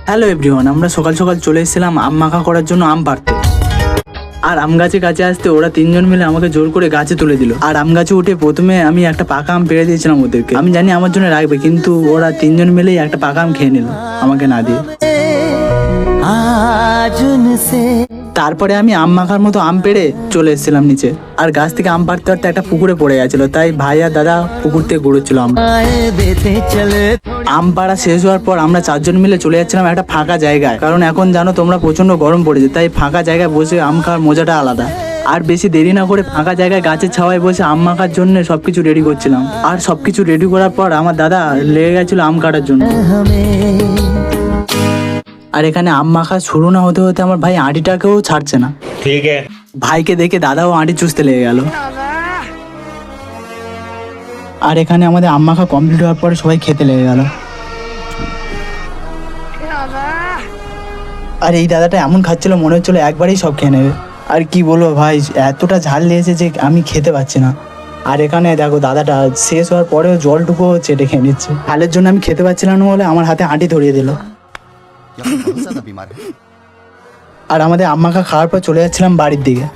Hello everyone, আমরা সকাল সকাল চলে এসেছিলাম আম মাখা করার জন্য আম পাড়তে। আর আম গাছে কাছে আসতে ওরা তিনজন মিলে আমাকে জোর করে গাছে তুলে দিল। আর আম গাছে উঠে প্রথমে আমি একটা পাকা আম পেড়ে দিয়েছিলাম ওদেরকে। আমি জানি আমার জন্য রাখবে, কিন্তু ওরা তিনজন মিলেই একটা পাকা আম খেয়ে নিল আমাকে না দিয়ে। তারপরে আমি আম মাখার মতো আম পেড়ে চলে এসেছিলাম নিচে। আর গাছ থেকে আম পাড়তে পারতে একটা পুকুরে পড়ে গেছিল, তাই ভাই আর দাদা পুকুর থেকে ঘুরেছিল। আম পাড়া শেষ হওয়ার পর আমরা চারজন মিলে চলে যাচ্ছিলাম একটা ফাঁকা জায়গায়, কারণ এখন জানো তোমরা প্রচন্ড গরম পড়েছে, তাই ফাঁকা জায়গায় বসে আম খাওয়ার মজাটা আলাদা। আর বেশি দেরি না করে ফাঁকা জায়গায় গাছের ছাওয়ায় বসে আম মাখার জন্য সবকিছু রেডি করছিলাম। আর সবকিছু রেডি করার পর আমার দাদা লেগে গেছিল আম কাটার জন্য। আর এখানে আম মাখা শুরু না হতে হতে আমার ভাই আঁটিটাকেও ছাড়ছে না। ঠিক আছে, ভাইকে দেখে দাদাও আঁটি চুষতে লেগে গেল। আর এখানে আমাদের আম মাখা কমপ্লিট হওয়ার পরে সবাই খেতে লেগে গেল। আর এই দাদাটা এমন খাচ্ছিল মনে হচ্ছিল একবারেই সব খেয়ে নেবে। আর কি বলবো ভাই, এতটা ঝাল লেগেছে যে আমি খেতে পাচ্ছি না। আর এখানে দেখো দাদাটা শেষ হওয়ার পরেও জলটুকুও চেটে খেয়ে নিচ্ছে। ঝালের জন্য আমি খেতে পাচ্ছিলাম না বলে আমার হাতে আঁটি ধরিয়ে দিল। আর আমাদের আম মাখা খাওয়ার পর চলে যাচ্ছিলাম বাড়ির দিকে।